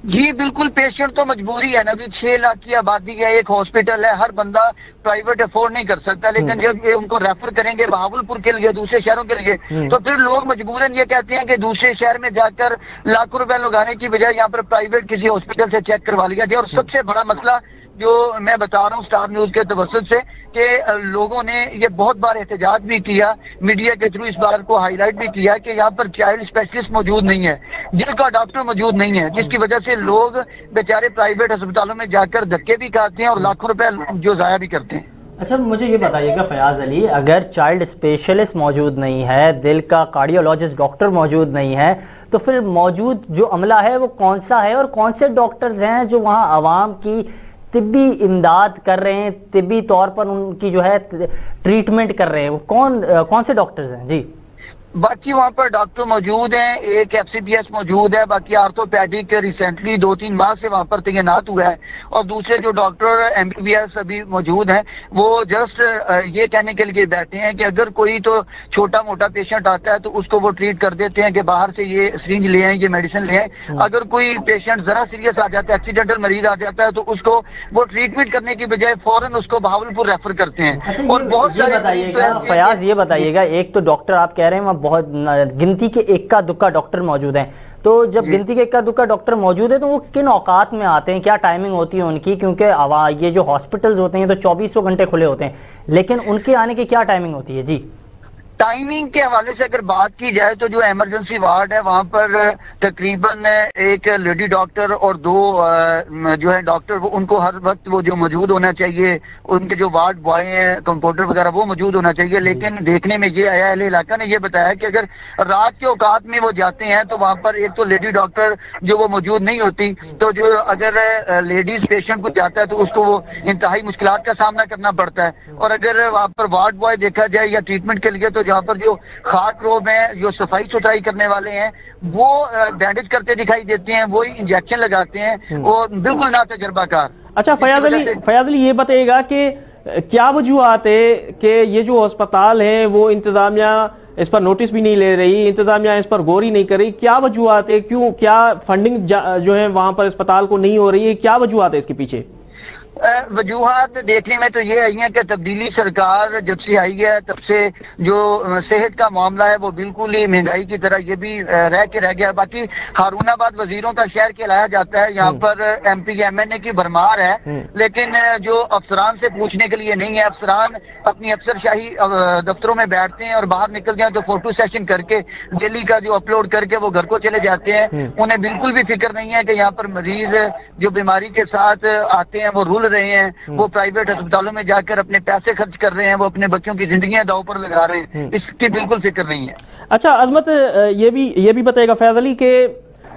जी बिल्कुल, पेशेंट तो मजबूरी है ना, अभी 6 लाख की आबादी है, एक हॉस्पिटल है, हर बंदा प्राइवेट अफोर्ड नहीं कर सकता, लेकिन जब ये उनको रेफर करेंगे बहावलपुर के लिए, दूसरे शहरों के लिए, तो फिर लोग मजबूरन ये कहते हैं कि दूसरे शहर में जाकर लाखों रुपए लगाने की बजाय यहाँ पर प्राइवेट किसी हॉस्पिटल से चेक करवा लिया जाए। और सबसे बड़ा मसला जो मैं बता रहा हूँ स्टार न्यूज के तवज्जुह से कि लोगों ने ये बहुत बार एहतजाज भी किया, मीडिया के थ्रू इस बार को हाईलाइट भी किया कि यहाँ पर चाइल्ड स्पेशलिस्ट मौजूद नहीं है, दिल का डॉक्टर मौजूद नहीं है, जिसकी वजह से लोग बेचारे प्राइवेट अस्पतालों में जाकर धक्के भी खाते हैं और लाखों रुपए जो जाया भी करते हैं। अच्छा, मुझे ये बताइएगा फयाज अली, अगर चाइल्ड स्पेशलिस्ट मौजूद नहीं है, दिल का कार्डियोलॉजिस्ट डॉक्टर मौजूद नहीं है, तो फिर मौजूद जो अमला है वो कौन सा है और कौन से डॉक्टर्स हैं जो वहाँ आवाम की तिब्बी इमदाद कर रहे हैं, तिब्बी तौर पर उनकी जो है ट्रीटमेंट कर रहे हैं, वो कौन से डॉक्टर्स हैं? जी बाकी वहाँ पर डॉक्टर मौजूद हैं, एक FCPS मौजूद है, बाकी आर्थोपैडिक रिसेंटली 2-3 माह से वहाँ पर तैनात हुआ है, और दूसरे जो डॉक्टर MBBS अभी मौजूद हैं वो जस्ट ये कहने के लिए बैठे हैं कि अगर कोई तो छोटा मोटा पेशेंट आता है तो उसको वो ट्रीट कर देते हैं कि बाहर से ये सिरिंज ले आए, ये मेडिसिन ले आए। अगर कोई पेशेंट जरा सीरियस आ जाता है, एक्सीडेंटल मरीज आ जाता है, तो उसको वो ट्रीटमेंट करने की बजाय फौरन उसको बहावलपुर रेफर करते हैं। अच्छा, और बहुत सारे फयाज ये बताइएगा, एक तो डॉक्टर आप कह रहे हैं वहाँ बहुत गिनती के इक्का दुक्का डॉक्टर मौजूद हैं, तो जब गिनती के इक्का दुक्का डॉक्टर मौजूद है तो वो किन औकात में आते हैं, क्या टाइमिंग होती है उनकी? क्योंकि ये जो हॉस्पिटल्स होते हैं तो 24 घंटे खुले होते हैं, लेकिन उनके आने की क्या टाइमिंग होती है? जी, टाइमिंग के हवाले से अगर बात की जाए तो जो इमरजेंसी वार्ड है वहाँ पर तकरीबन एक लेडी डॉक्टर और 2 जो है डॉक्टर, वो उनको हर वक्त वो जो मौजूद होना चाहिए, उनके जो वार्ड बॉय हैं, कंपाउंडर वगैरह, वो मौजूद होना चाहिए। लेकिन देखने में ये आया, अहले इलाका ने ये बताया कि अगर रात के औकात में वो जाते हैं तो वहाँ पर एक तो लेडी डॉक्टर जो वो मौजूद नहीं होती, तो जो अगर लेडीज पेशेंट को जाता है तो उसको वो इंतहाई मुश्किलात का सामना करना पड़ता है। और अगर वहाँ पर वार्ड बॉय देखा जाए या ट्रीटमेंट के लिए, तो जहाँ पर जो खाक रोब हैं, जो सफाई सुथराई करने वाले हैं, वो बैंडेज करते दिखाई देते हैं, वो इंजेक्शन लगाते हैं, वो बिल्कुल ना तजर्बाकार। अच्छा फयाज अली ये बताइएगा कि क्या वजूहत है कि ये जो अस्पताल है वो इंतजामिया इस पर नोटिस भी नहीं ले रही, इंतजामिया इस पर गौर ही नहीं कर रही? क्या वजूहत है, क्यों, क्या फंडिंग जो है वहां पर अस्पताल को नहीं हो रही है, क्या वजूहत है इसके पीछे? वजूहात देखने में तो ये आई है कि तब्दीली सरकार जब से आई है तब से जो सेहत का मामला है वो बिल्कुल ही महंगाई की तरह ये भी रह गया। बाकी हारूनाबाद वजीरों का शहर कहलाया जाता है, यहाँ पर MP MNA की भरमार है, लेकिन जो अफसरान से पूछने के लिए नहीं है। अफसरान अपनी अफसरशाही दफ्तरों में बैठते हैं और बाहर निकलते हैं तो फोटो सेशन करके डेली का जो अपलोड करके वो घर को चले जाते हैं। उन्हें बिल्कुल भी फिक्र नहीं है कि यहाँ पर मरीज जो बीमारी के साथ आते हैं वो रूल रहे हैं, वो प्राइवेट अस्पतालों में जाकर अपने पैसे खर्च कर रहे हैं, वो अपने बच्चों की जिंदगियां दांव पर लगा रहे हैं, इसकी बिल्कुल फिक्र नहीं है। अच्छा अजमत, ये भी बताएगा फैज अली के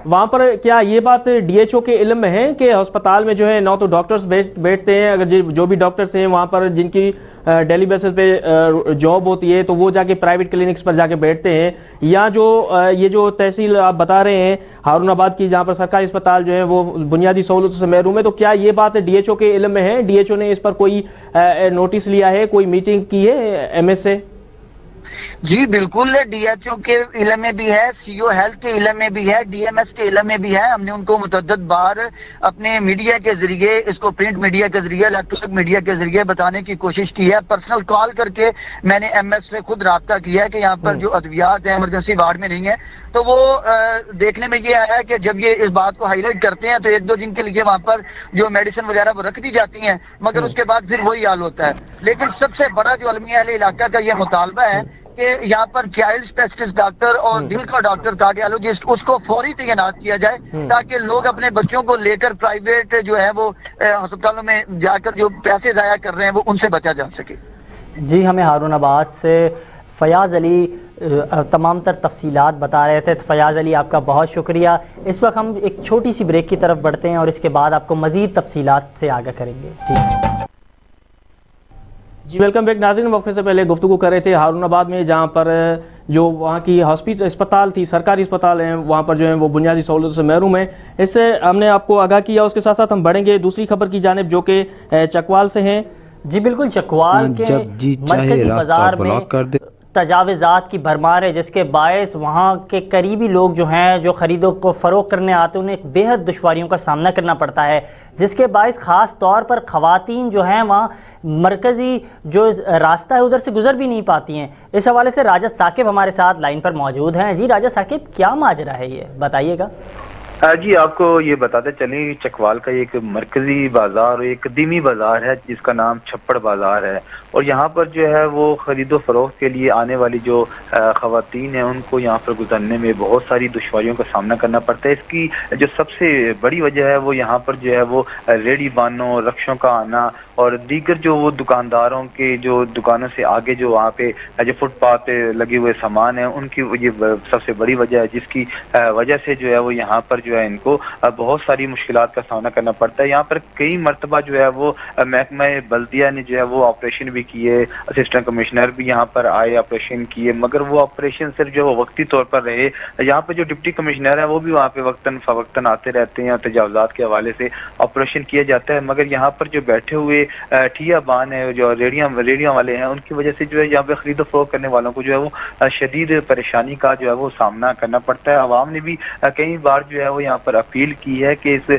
वहां पर क्या ये बात DHO के इल्म में है कि अस्पताल में जो है ना तो डॉक्टर्स बैठते हैं, अगर जो भी डॉक्टर्स हैं वहां पर जिनकी डेली बेसिस पे जॉब होती है तो वो जाके प्राइवेट क्लिनिक्स पर जाके बैठते हैं, या जो ये जो तहसील आप बता रहे हैं हारूनाबाद की जहां पर सरकारी अस्पताल जो है वो बुनियादी सहूलतों से महरूम है, तो क्या ये बात DHO के इल्म में है? DHO ने इस पर कोई नोटिस लिया है, कोई मीटिंग की है MS से? जी बिल्कुल, DHO के इलम में भी है, CO हेल्थ के इलम में भी है, DMS के इलम में भी है। हमने उनको मुतअद्दिद बार अपने मीडिया के जरिए, इसको प्रिंट मीडिया के जरिए, इलेक्ट्रॉनिक मीडिया के जरिए बताने की कोशिश की है। पर्सनल कॉल करके मैंने MS से खुद राब्ता किया है कि यहाँ पर जो अद्वियात है इमरजेंसी वार्ड में नहीं है। तो वो देखने में ये आया कि जब ये इस बात को हाईलाइट करते हैं तो 1-2 दिन के लिए वहाँ पर जो मेडिसिन वगैरह वो रख दी जाती हैं, मगर उसके बाद फिर वही हाल होता है। लेकिन सबसे बड़ा जो अलमिया अहले इलाका का ये मुतालबा है कि यहाँ पर चाइल्ड स्पेशलिस्ट डॉक्टर और दिल का डॉक्टर, कार्डियोलॉजिस्ट, उसको फौरी तैनात किया जाए ताकि लोग अपने बच्चों को लेकर प्राइवेट जो है वो अस्पतालों में जाकर जो पैसे जाया कर रहे हैं वो उनसे बचा जा सके। जी, हमें हारूनाबाद से फयाज अली तमाम तर तफसीलात बता रहे थे। तो फयाज अली आपका बहुत शुक्रिया। इस वक्त हम एक छोटी सी ब्रेक की तरफ बढ़ते हैं और इसके बाद आपको मजीद तफसीलात से आगाह करेंगे। जी वेलकम बैक नाज़रीन। वक्फे से पहले गुफ्तगू कर रहे थे हारूनाबाद में, जहाँ पर जो वहाँ की हॉस्पिटल अस्पताल थी, सरकारी अस्पताल हैं, वहाँ पर जो है वो बुनियादी सहूलतों से महरूम है। इससे हमने आपको आगाह किया। उसके साथ साथ हम बढ़ेंगे दूसरी खबर की जानिब जो कि चकवाल से हैं। जी बिल्कुल, चकवाल के मरकजी बाजार में तजावज़ात की भरमार है, जिसके बायस वहाँ के करीबी लोग जो हैं, जो ख़रीदों को फ़रोग़ करने आते हैं, उन्हें बेहद दुश्वारियों का सामना करना पड़ता है, जिसके बायस ख़ास तौर पर ख़वातीन जो हैं वहाँ मरकज़ी जो रास्ता है उधर से गुज़र भी नहीं पाती हैं। इस हवाले से राजा साकिब हमारे साथ लाइन पर मौजूद हैं। जी राजा साकिब, क्या माजरा है ये बताइएगा। जी आपको ये बताते चलें, चकवाल का एक मरकजी बाजार, एक कदीमी बाजार है जिसका नाम छप्पड़ बाजार है, और यहाँ पर जो है वो खरीदो फरोख्त के लिए आने वाली जो ख़वातीन हैं उनको यहाँ पर गुजरने में बहुत सारी दुश्वारियों का सामना करना पड़ता है। इसकी जो सबसे बड़ी वजह है वो यहाँ पर जो है वो रेडी बानों, रक्षों का आना और दीगर जो वो दुकानदारों के जो दुकानों से आगे जो वहाँ पे जो फुटपाथ पे लगे हुए सामान है उनकी ये सबसे बड़ी वजह है, जिसकी वजह से जो है वो यहाँ पर जो है इनको बहुत सारी मुश्किलात का सामना करना पड़ता है। यहाँ पर कई मरतबा जो है वो महकमा बल्दिया ने जो है वो ऑपरेशन भी किए, असिस्टेंट कमिश्नर भी यहाँ पर आए, ऑपरेशन किए, मगर वो ऑपरेशन सिर्फ जो वो वक्ती तौर पर रहे। यहाँ पर जो डिप्टी कमिश्नर है वो भी वहाँ पे वक्तन फवक्तन आते रहते हैं और तजावुज़ात के हवाले से ऑपरेशन किया जाता है, मगर यहाँ पर जो बैठे हुए ठियाबान है, जो रेडियां वाले हैं, उनकी वजह से जो है यहाँ पे खरीदो फरोख्त करने वालों को जो है वो शदीद परेशानी का जो है वो सामना करना पड़ता है। अवाम ने भी कई बार जो है वो यहाँ पर अपील की है कि इस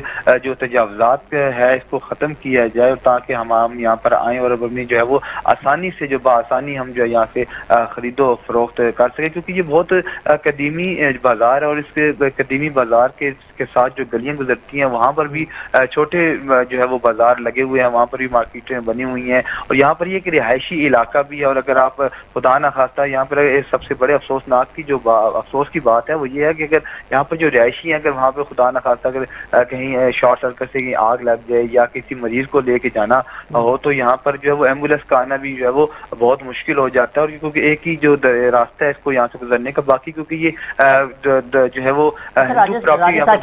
जो तजावुज़ात है इसको ख़त्म किया जाए ताकि हम यहाँ पर आएँ और अपनी जो है वो आसानी से जो बासानी हम जो है यहाँ से खरीदो फरोख्त कर सकें, क्योंकि ये बहुत कदीमी बाजार है और इसके कदीमी बाजार के साथ जो गलियां गुजरती हैं वहाँ पर भी छोटे जो है वो बाजार लगे हुए हैं, वहाँ पर भी मार्केटें बनी हुई हैं और यहाँ पर ये एक रिहायशी इलाका भी है। और अगर आप खुदा न खास्ता यहाँ पर सबसे बड़े अफसोसनाक की जो अफसोस की बात है वो ये है कि अगर यहाँ पर जो रिहायशी हैं अगर वहाँ पर खुदा न खास्ता अगर कहीं शॉर्ट सर्किट से कहीं आग लग जाए या किसी मरीज को लेके जाना हो तो यहाँ पर जो है वो एम्बुलेंस का आना भी जो है वो बहुत मुश्किल हो जाता है। और क्योंकि एक ही जो रास्ता है इसको यहाँ से गुजरने का, बाकी क्योंकि ये जो है वो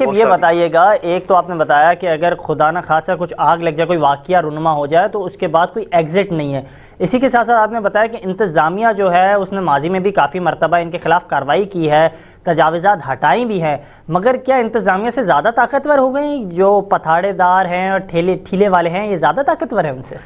ये बताइएगा, एक तो आपने बताया कि अगर खुदा ना खासा कुछ आग लग जाए, कोई वाकया रुनमा हो जाए तो उसके बाद कोई एग्जिट नहीं है। इसी के साथ साथ आपने बताया कि इंतज़ामिया जो है उसने माजी में भी काफ़ी मरतबा इनके खिलाफ कार्रवाई की है, तजावीज़ात हटाई भी है, मगर क्या इंतज़ामिया से ज़्यादा ताकतवर हो गई? जो पथाड़ेदार हैं और ठेले वाले हैं ये ज़्यादा ताकतवर है उनसे?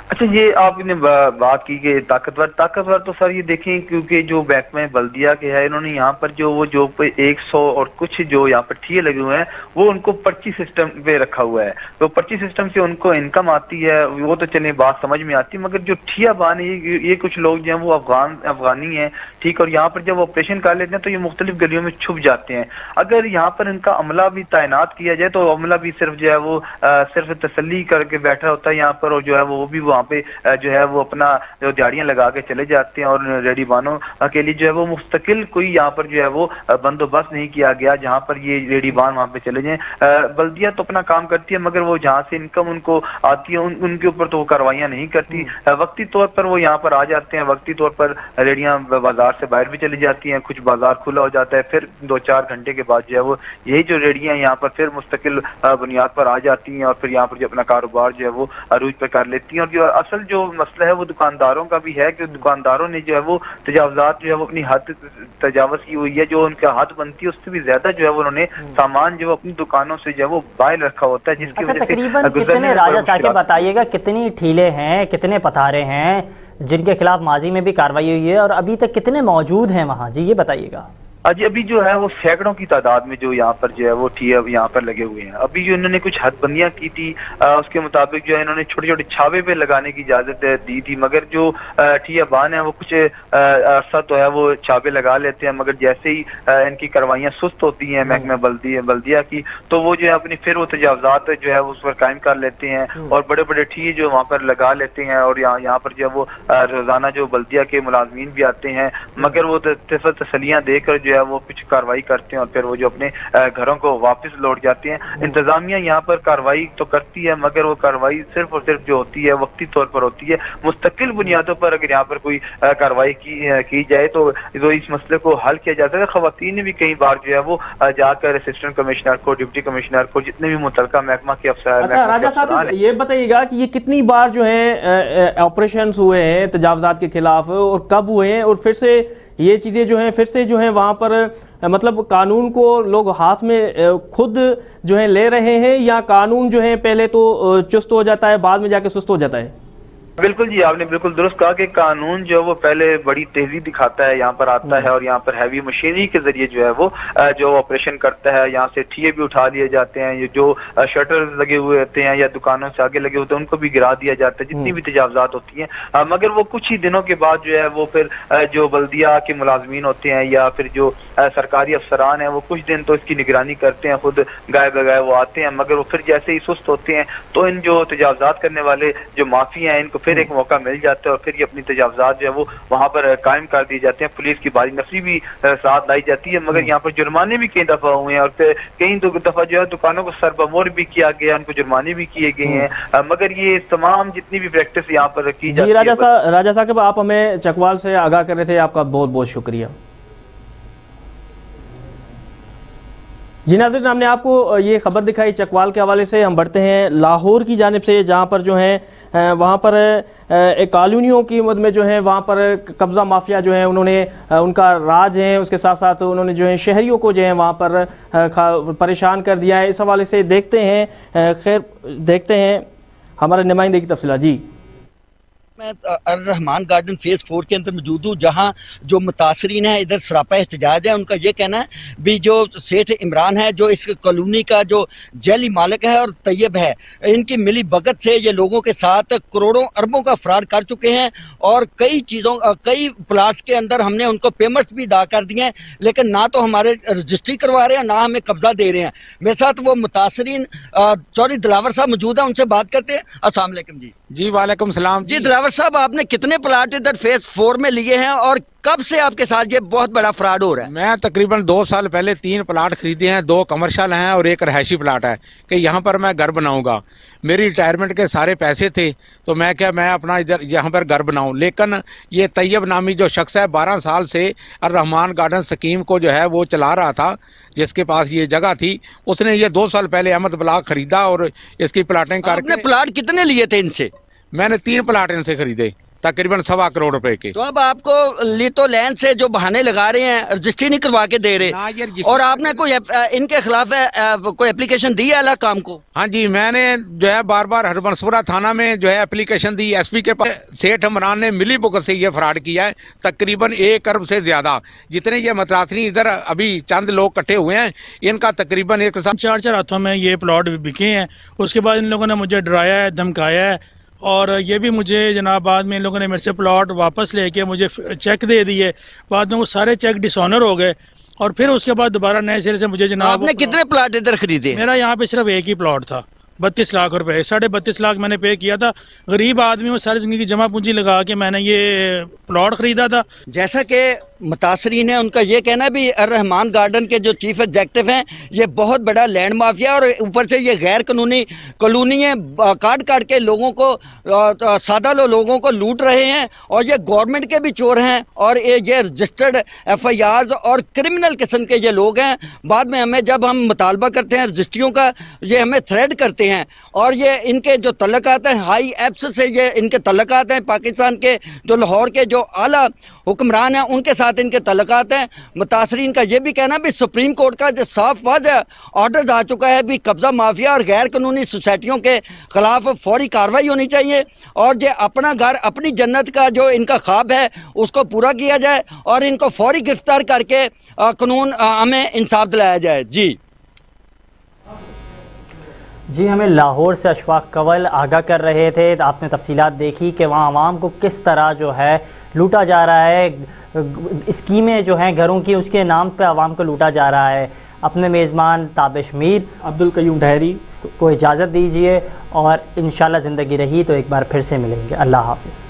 अच्छा, ये आपने बात की कि ताकतवर तो सर ये देखें क्योंकि जो महकमा बल्दिया के है इन्होंने यहाँ पर जो 100 और कुछ जो यहाँ पर ठिये लगे हुए हैं वो उनको पर्ची सिस्टम पे रखा हुआ है, तो पर्ची सिस्टम से उनको इनकम आती है, वो तो चले बात समझ में आती है, मगर जो ठिया बान है ये कुछ लोग जो है वो अफगानी हैं, ठीक, और यहाँ पर जब ऑपरेशन कर लेते हैं तो ये मुख्तलिफ गलियों में छुप जाते हैं। अगर यहाँ पर इनका अमला भी तैनात किया जाए तो अमला भी सिर्फ जो है वो सिर्फ तसल्ली करके बैठा होता है यहाँ पर, और जो है वो भी वहाँ पे जो है वो अपना जो दिहाड़ियां लगा के चले जाते हैं और रेडीबानों के लिए जो है वो मुस्तकिल कोई यहाँ पर जो है वो बंदोबस्त नहीं किया गया जहाँ पर ये रेडीबान वहाँ पे चले जाएं। बल्दिया तो अपना काम करती है मगर वो जहाँ से इनकम उनको आती है उनके ऊपर तो वो कार्रवाइयाँ नहीं करती। वक्ती तौर पर वो यहाँ पर आ जाते हैं, वक्ती तौर पर रेडियां बाजार से बाहर भी चली जाती हैं, कुछ बाजार खुला हो जाता है, फिर 2-4 घंटे के बाद जो है वो यही जो रेडियां यहाँ पर फिर मुस्तकिल बुनियाद पर आ जाती हैं और फिर यहाँ पर जो अपना कारोबार जो है वो अरूज पर कर लेती हैं। और जो असल जो मसला है वो दुकानदारों का भी है कि दुकानदारों ने जो है वो तजावुज़ात जो है वो अपनी हद तजावुज़ की हुई है, जो उनका हद बनती है उससे भी ज्यादा जो है वो उन्होंने सामान जो अपनी दुकानों से जो है वो बाहर रखा होता है, जिसकी वजह से तकरीबन कितने, राजा साहब बताइएगा कितनी ठेले हैं, कितने पथारे हैं जिनके खिलाफ माजी में भी कार्रवाई हुई है और अभी तक कितने मौजूद हैं वहाँ? जी ये बताइएगा। अभी जो है वो सैकड़ों की तादाद में जो यहाँ पर जो है वो ठिया यहाँ पर लगे हुए हैं। अभी जो इन्होंने कुछ हदबंदियां की थी उसके मुताबिक जो है इन्होंने छोटे छोटे छावे पे लगाने की इजाजत दी थी, मगर जो ठिया बान है वो कुछ अरसा तो है वो छावे लगा लेते हैं, मगर जैसे ही इनकी कार्रवाइयाँ सुस्त होती हैं महकमा बल्दिया की तो वो जो है अपनी फिर वो तजावुज़ात जो है उस पर कायम कर लेते हैं और बड़े बड़े ठिये जो वहाँ पर लगा लेते हैं और यहाँ पर जो है वो रोजाना जो बल्दिया के मुलाजमीन भी आते हैं, मगर वो तसलियाँ देकर जो है वो कुछ कार्रवाई करते हैं और फिर वो जो अपने घरों को वापस लौट जाते हैं। इंतजामिया यहाँ पर कार्रवाई तो करती है मगर वो कार्रवाई सिर्फ और सिर्फ जो होती है वक्ती तौर पर होती है। मुस्तकिल बुनियादों पर अगर यहाँ पर कोई कार्रवाई की जाए तो इस मसले को हल किया जाता है। खवातीन ने भी कई बार जो है वो जाकर असिस्टेंट कमिश्नर को, डिप्टी कमिश्नर को, जितने भी मुतलका महकमा के अफसर। अच्छा राजा साहब ये बताइएगा कि ये कितनी बार जो है ऑपरेशन हुए हैं तजावुज़ात के खिलाफ और कब हुए हैं, और फिर से ये चीज़ें जो हैं फिर से जो है वहाँ पर मतलब कानून को लोग हाथ में खुद जो है ले रहे हैं या कानून जो है पहले तो चुस्त हो जाता है बाद में जाके सुस्त हो जाता है? बिल्कुल जी, आपने बिल्कुल दुरुस्त कहा कि कानून जो है वो पहले बड़ी तेजी दिखाता है, यहाँ पर आता है और यहाँ पर हैवी मशीनरी के जरिए जो है वो जो ऑपरेशन करता है। यहाँ से ठिये भी उठा लिए जाते हैं, ये जो शटर लगे हुए होते हैं या दुकानों से आगे लगे होते हैं उनको भी गिरा दिया जाता है, जितनी भी तजावुज़ात होती हैं। मगर वो कुछ ही दिनों के बाद जो है वो फिर जो बल्दिया के मुलाजमीन होते हैं या फिर जो सरकारी अफसरान हैं वो कुछ दिन तो इसकी निगरानी करते हैं, खुद गाय बगाए वो आते हैं, मगर वो फिर जैसे ही सुस्त होते हैं तो इन जो तजावुज़ात करने वाले जो माफी हैं इनको फिर एक मौका मिल जाता है और फिर ये अपनी तजावजात जो है वो वहाँ पर कायम कर दिए जाते हैं। पुलिस की बारी नफरी भी साथ लाई जाती है, मगर यहाँ पर जुर्माने भी कई दफा हुए हैं और कई दफा जो है दुकानों को सरबमोर भी किया गया, उनको जुर्माने भी किए गए हैं। मगर ये तमाम जितनी भी प्रैक्टिस यहाँ पर की जाती है। राजा साहब, आप हमें चकवाल से आगाह कर रहे थे, आपका बहुत बहुत शुक्रिया। जी नाज़रीन, हमने आपको ये खबर दिखाई चकवाल के हवाले से। हम बढ़ते हैं लाहौर की जानिब से, जहाँ पर जो है वहाँ पर एक कॉलोनियों की मद में जो है वहाँ पर कब्ज़ा माफिया जो है उन्होंने उनका राज है, उसके साथ साथ उन्होंने जो है शहरियों को जो है वहाँ पर परेशान कर दिया है। इस हवाले से देखते हैं हमारे नुमाइंदे की तफसीलात। जी, मैं रहमान गार्डन फेज़ 4 के अंदर मौजूद हूँ, जहाँ जो मुतासरीन है इधर सरापा एहतजाज है। उनका ये कहना है भी जो सेठ इमरान है, जो इस कॉलोनी का जो जैली मालिक है और तैयब है, इनकी मिली भगत से ये लोगों के साथ करोड़ों अरबों का फ्रॉड कर चुके हैं और कई प्लाट्स के अंदर हमने उनको पेमेंट्स भी अदा कर दिए हैं, लेकिन ना तो हमारे रजिस्ट्री करवा रहे हैं, ना हमें कब्जा दे रहे हैं। मेरे साथ वो मुतासरीन चौधरी दिलावर साहब मौजूद है, उनसे बात करते हैं। अस्सलाम वालेकुम जी। जी वालेकुम सलाम। जी दिलावर साहब, आपने कितने प्लाट इधर फेज़ 4 में लिए हैं और कब से आपके साथ ये बहुत बड़ा फ्रॉड हो रहा है? मैं तकरीबन 2 साल पहले 3 प्लाट खरीदे हैं, 2 कमर्शियल हैं और 1 रहायशी प्लाट है कि यहाँ पर मैं घर बनाऊंगा। मेरी रिटायरमेंट के सारे पैसे थे तो मैं अपना इधर यहाँ पर घर बनाऊं, लेकिन ये तैयब नामी जो शख्स है 12 साल से रहमान गार्डन स्कीम को जो है वो चला रहा था, जिसके पास ये जगह थी, उसने ये 2 साल पहले अहमद ब्लॉक खरीदा और इसकी प्लाटिंग करके। आपने प्लाट कितने लिए थे इनसे? मैंने 3 प्लाट इनसे खरीदे, तकरीबन 1.25 करोड़ रुपए के। तो अब आपको लितो लैंड से जो बहाने लगा रहे हैं, रजिस्ट्री नहीं करवा के दे रहे, और आपने कोई इनके खिलाफ कोई एप्लीकेशन दी है अलग काम को? हाँ जी, मैंने जो है बार हरबंसपुरा थाना में जो है एप्लीकेशन दी एसपी के पास। सेठ इमरान ने मिली भुगत से ये फ्रॉड किया है, तकरीबन 1 अरब से ज्यादा। जितने ये मुतासरीन इधर अभी चंद लोग इकट्ठे हुए हैं, इनका तकरीबन 4 हाथों में ये प्लॉट बिके हैं। उसके बाद इन लोगों ने मुझे डराया है, धमकाया है, और ये भी मुझे जनाब बाद में इन लोगों ने मेरे से प्लॉट वापस लेके मुझे चेक दे दिए। बाद में वो सारे चेक डिसऑनर हो गए और फिर उसके बाद दोबारा नए सिरे से मुझे जनाब। आपने कितने प्लॉट इधर खरीदे? मेरा यहाँ पे सिर्फ 1 ही प्लॉट था, 32 लाख रुपए, 32.5 लाख मैंने पे किया था। गरीब आदमी हूँ, सारी जिंदगी जमा पूंजी लगा के मैंने ये प्लॉट खरीदा था। जैसा कि मुतासरीन है, उनका ये कहना भी रहमान गार्डन के जो चीफ एग्जेक्टिव हैं, ये बहुत बड़ा लैंड माफिया और ऊपर से ये गैर कानूनी कॉलोनियाँ काट के लोगों को, सादा लोगों को लूट रहे हैं, और ये गवर्नमेंट के भी चोर हैं और ये रजिस्टर्ड FIRs और क्रिमिनल किस्म के ये लोग हैं। बाद में हमें जब हम मुतालबा करते हैं रजिस्ट्रियों का, ये हमें थ्रेड करते हैं और ये इनके जो तल्लुकात हैं हाई एप्स से, ये इनके तल्लुकात हैं पाकिस्तान के जो लाहौर के जो आला हुक्मरान हैं उनके साथ इनके तल्लुकात हैं। मुतासरीन का ये भी कहना भी सुप्रीम कोर्ट का जो साफ वाज़ेह ऑर्डर आ चुका है भी कब्ज़ा माफिया और गैर कानूनी सोसाइटियों के खिलाफ फौरी कार्रवाई होनी चाहिए, और ये अपना घर अपनी जन्नत का जो इनका ख्वाब है उसको पूरा किया जाए और इनको फौरी गिरफ्तार करके कानून हमें इंसाफ दिलाया जाए। जी, हमें लाहौर से अशफाक कंवल आगाह कर रहे थे। आपने तफसीलात देखी कि वहाँ आवाम को किस तरह जो है लूटा जा रहा है, स्कीमें जो हैं घरों की उसके नाम पे आवाम को लूटा जा रहा है। अपने मेज़बान ताबिश मीर, अब्दुल कयूम डहरी को इजाज़त दीजिए और इंशाल्लाह ज़िंदगी रही तो एक बार फिर से मिलेंगे। अल्लाह हाफ़िज़।